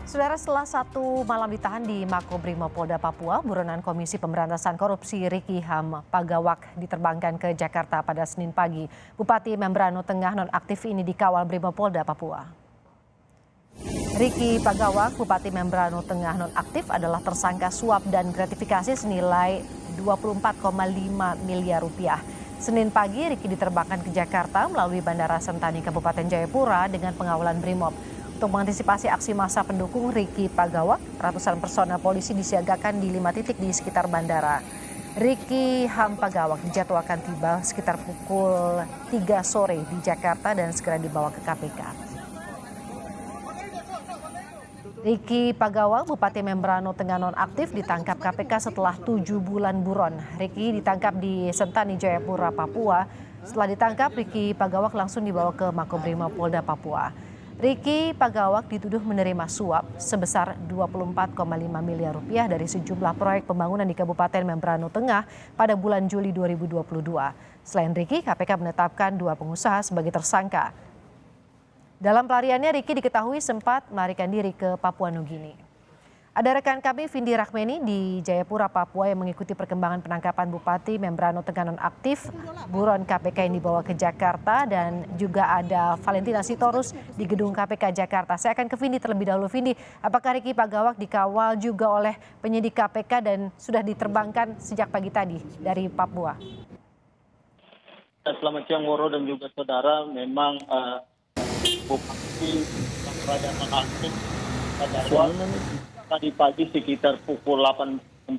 Saudara, setelah satu malam ditahan di Makobrimob Polda Papua, buronan Komisi Pemberantasan Korupsi Riki Ham Pagawak diterbangkan ke Jakarta pada Senin pagi. Bupati Membrano Tengah nonaktif ini dikawal Brimopolda Papua. Riki Pagawak, Bupati Membrano Tengah nonaktif adalah tersangka suap dan gratifikasi senilai 24,5 miliar rupiah. Senin pagi, Riki diterbangkan ke Jakarta melalui Bandara Sentani Kabupaten Jayapura dengan pengawalan Brimob. Untuk mengantisipasi aksi massa pendukung Riki Pagawak, ratusan personel polisi disiagakan di 5 titik di sekitar bandara. Riki Ham Pagawak dijadwalkan tiba sekitar pukul 3 sore di Jakarta dan segera dibawa ke KPK. Riki Pagawak, Bupati Membrano Tengah nonaktif, ditangkap KPK setelah 7 bulan buron. Riki ditangkap di Sentani, Jayapura, Papua. Setelah ditangkap, Riki Pagawak langsung dibawa ke Makobrimob Polda Papua. Riki Pagawak dituduh menerima suap sebesar 24,5 miliar rupiah dari sejumlah proyek pembangunan di Kabupaten Membrano Tengah pada bulan Juli 2022. Selain Riki, KPK menetapkan 2 pengusaha sebagai tersangka. Dalam pelariannya, Riki diketahui sempat melarikan diri ke Papua Nugini. Ada rekan kami Vindi Rahmeni di Jayapura, Papua yang mengikuti perkembangan penangkapan Bupati Membrano Tengah nonaktif, buron KPK yang dibawa ke Jakarta, dan juga ada Valentina Sitorus di gedung KPK Jakarta. Saya akan ke Vindi terlebih dahulu. Vindi, apakah Riki Pagawak dikawal juga oleh penyidik KPK dan sudah diterbangkan sejak pagi tadi dari Papua? Selamat siang Woro dan juga saudara. Memang Bupati Raja nonaktif pada tadi pagi sekitar pukul 8.45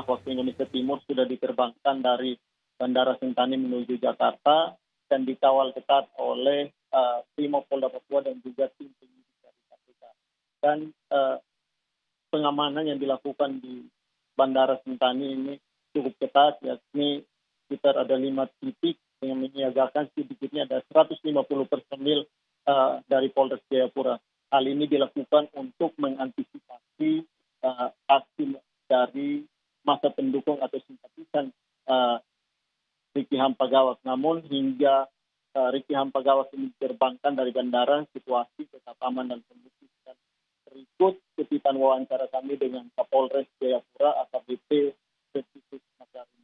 waktu Indonesia Timur sudah diterbangkan dari Bandara Sentani menuju Jakarta dan dikawal ketat oleh Brimob Polda Papua dan juga tim penyidik dari KPK. Dan pengamanan yang dilakukan di Bandara Sentani ini cukup ketat, yakni sekitar ada 5 titik yang menyiagakan sedikitnya ada 150 personil dari Polres Jayapura. Hal ini dilakukan untuk mengantisipasi aksi dari masa pendukung atau simpatisan Riki Ham Pagawak. Namun hingga Riki Ham Pagawak ini diterbangkan dari bandara, situasi tetap aman dan kondusif. Dan berikut kutipan wawancara kami dengan Kapolres Jayapura AKBP Restitusi Makarim.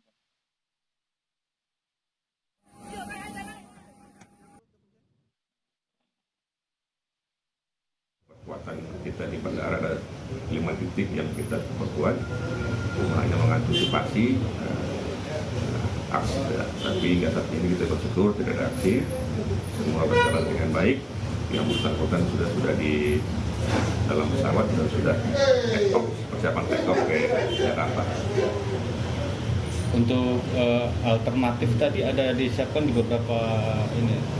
Kekuatan kita di bandara ada 5 titik yang kita perkuat, hanya mengantisipasi aksi, tapi hingga saat ini kita bersyukur tidak ada aksi, semua berjalan dengan baik. Yang bersangkutan sudah di dalam pesawat dan sudah persiapan take off ke Jakarta. Untuk alternatif tadi ada disiapkan di beberapa ini.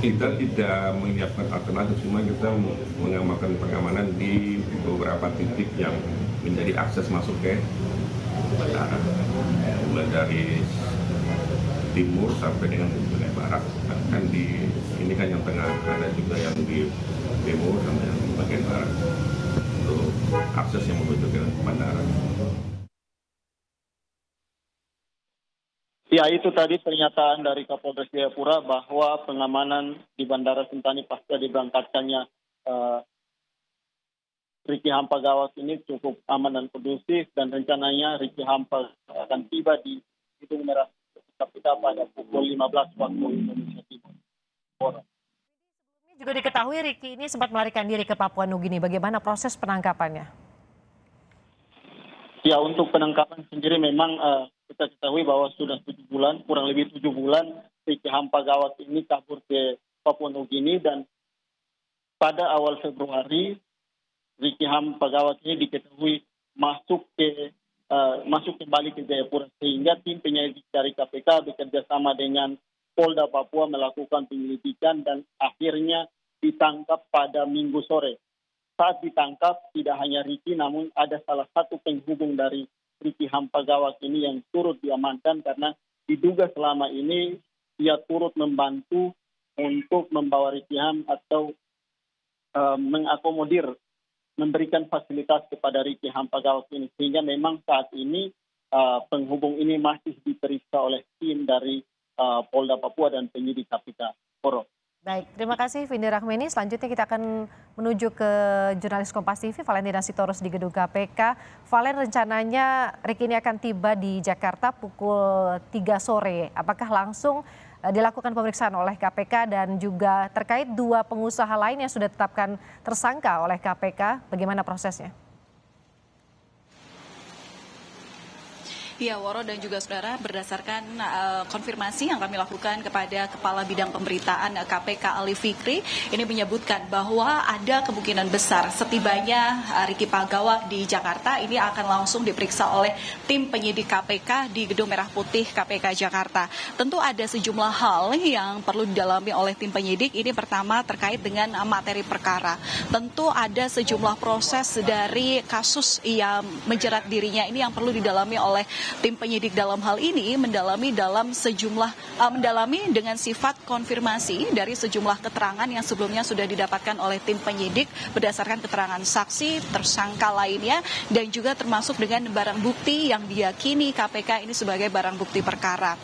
Kita tidak menyiapkan alternatif, cuma kita mengamankan pengamanan di beberapa titik yang menjadi akses masuk ke bandara, mulai dari timur sampai dengan wilayah barat. Kan di ini kan yang tengah, ada juga yang di timur sampai yang di bagian barat untuk akses yang menuju ke bandara. Ya, itu tadi pernyataan dari Kapolres Jayapura bahwa pengamanan di Bandara Sentani pasca diberangkatkannya Riki Ham Pagawak ini cukup aman dan kondusif, dan rencananya Riki Ham akan tiba di Gedung Merah KPK pada pukul 15 waktu Indonesia Timur. Ini juga diketahui Riki ini sempat melarikan diri ke Papua Nugini. Bagaimana proses penangkapannya? Ya, untuk penangkapan sendiri memang kita ketahui bahwa sudah 7 bulan, kurang lebih 7 bulan, Riki Ham Pagawak ini kabur ke Papua Nugini, dan pada awal Februari, Riki Ham Pagawak ini diketahui masuk kembali ke Jayapura, sehingga tim penyelidik dari KPK bekerja sama dengan Polda Papua melakukan penyelidikan dan akhirnya ditangkap pada Minggu sore. Saat ditangkap, tidak hanya Riki, namun ada salah satu penghubung dari Riki Ham Pagawak ini yang turut diamankan karena diduga selama ini ia turut membantu untuk membawa Riki Ham atau mengakomodir, memberikan fasilitas kepada Riki Ham Pagawak ini. Sehingga memang saat ini penghubung ini masih diperiksa oleh tim dari Polda Papua dan penyidik KPK. Poro. Baik, terima kasih Vindi Rahmini. Selanjutnya kita akan menuju ke jurnalis Kompas TV, Valentina Sitorus di gedung KPK. Valen, rencananya Ricky ini akan tiba di Jakarta pukul 3 sore. Apakah langsung dilakukan pemeriksaan oleh KPK dan juga terkait 2 pengusaha lain yang sudah ditetapkan tersangka oleh KPK, bagaimana prosesnya? Ya, Woro dan juga saudara, berdasarkan konfirmasi yang kami lakukan kepada Kepala Bidang Pemberitaan KPK Ali Fikri, ini menyebutkan bahwa ada kemungkinan besar setibanya Ricky Pagawak di Jakarta ini akan langsung diperiksa oleh tim penyidik KPK di Gedung Merah Putih KPK Jakarta. Tentu ada sejumlah hal yang perlu didalami oleh tim penyidik. Ini pertama terkait dengan materi perkara. Tentu ada sejumlah proses dari kasus yang menjerat dirinya ini yang perlu didalami oleh tim penyidik dalam hal ini, mendalami dengan sifat konfirmasi dari sejumlah keterangan yang sebelumnya sudah didapatkan oleh tim penyidik berdasarkan keterangan saksi, tersangka lainnya, dan juga termasuk dengan barang bukti yang diyakini KPK ini sebagai barang bukti perkara.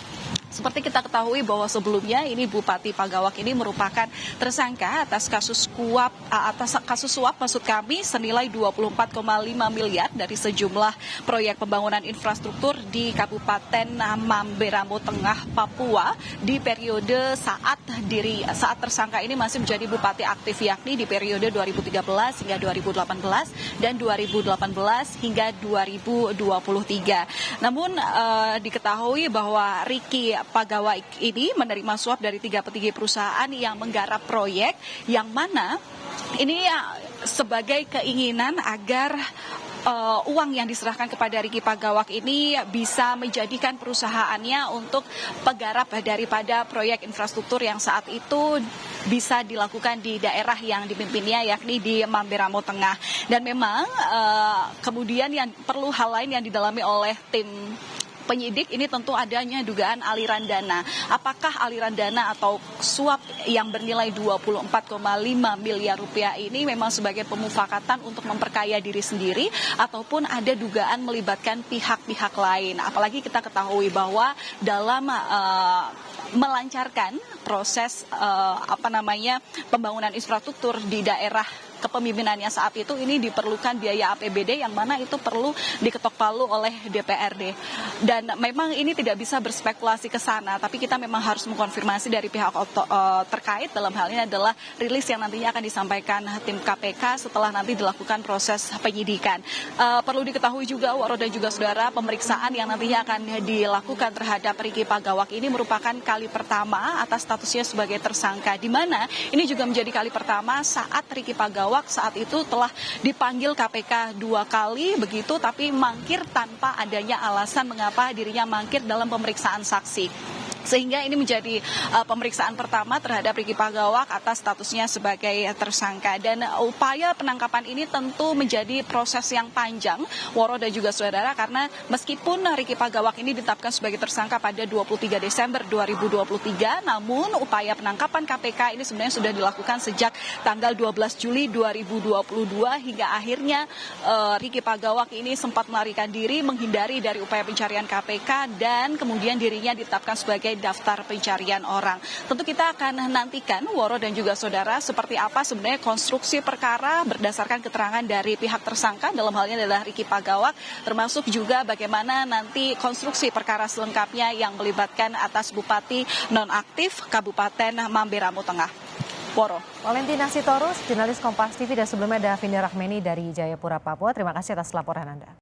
Seperti kita ketahui bahwa sebelumnya ini Bupati Pagawak ini merupakan tersangka atas kasus suap maksud kami senilai 24,5 miliar dari sejumlah proyek pembangunan infrastruktur di Kabupaten Mamberamo Tengah, Papua di periode saat tersangka ini masih menjadi bupati aktif, yakni di periode 2013 hingga 2018 dan 2018 hingga 2023. Namun diketahui bahwa Ricky Pagawak ini menerima suap dari 3 petinggi perusahaan yang menggarap proyek yang mana ini sebagai keinginan agar uang yang diserahkan kepada Ricky Pagawak ini bisa menjadikan perusahaannya untuk penggarap daripada proyek infrastruktur yang saat itu bisa dilakukan di daerah yang dipimpinnya, yakni di Mamberamo Tengah. Dan memang kemudian yang perlu hal lain yang didalami oleh tim penyidik ini tentu adanya dugaan aliran dana. Apakah aliran dana atau suap yang bernilai 24,5 miliar rupiah ini memang sebagai pemufakatan untuk memperkaya diri sendiri ataupun ada dugaan melibatkan pihak-pihak lain. Apalagi kita ketahui bahwa dalam melancarkan proses pembangunan infrastruktur di daerah kepemimpinannya saat itu ini diperlukan biaya APBD yang mana itu perlu diketok palu oleh DPRD. Dan memang ini tidak bisa berspekulasi ke sana, tapi kita memang harus mengkonfirmasi dari pihak terkait. Dalam hal ini adalah rilis yang nantinya akan disampaikan tim KPK setelah nanti dilakukan proses penyidikan. Perlu diketahui juga, Waro dan juga saudara, pemeriksaan yang nantinya akan dilakukan terhadap Ricky Pagawak ini merupakan kali pertama atas statusnya sebagai tersangka, di mana ini juga menjadi kali pertama saat Ricky Pagawak saat itu telah dipanggil KPK 2 kali begitu, tapi mangkir tanpa adanya alasan mengapa dirinya mangkir dalam pemeriksaan saksi. Sehingga ini menjadi pemeriksaan pertama terhadap Ricky Pagawak atas statusnya sebagai tersangka. Dan upaya penangkapan ini tentu menjadi proses yang panjang, Woro dan juga saudara, karena meskipun Ricky Pagawak ini ditetapkan sebagai tersangka pada 23 Desember 2023, namun upaya penangkapan KPK ini sebenarnya sudah dilakukan sejak tanggal 12 Juli 2022 hingga akhirnya Ricky Pagawak ini sempat melarikan diri, menghindari dari upaya pencarian KPK dan kemudian dirinya ditetapkan sebagai daftar pencarian orang. Tentu kita akan nantikan, Woro dan juga saudara, seperti apa sebenarnya konstruksi perkara berdasarkan keterangan dari pihak tersangka, dalam hal ini adalah Ricky Pagawak, termasuk juga bagaimana nanti konstruksi perkara selengkapnya yang melibatkan atas Bupati nonaktif Kabupaten Mamberamo Tengah. Woro. Valentina Sitorus, jurnalis Kompas TV, dan sebelumnya ada Vindi Rahmini dari Jayapura, Papua. Terima kasih atas laporan Anda.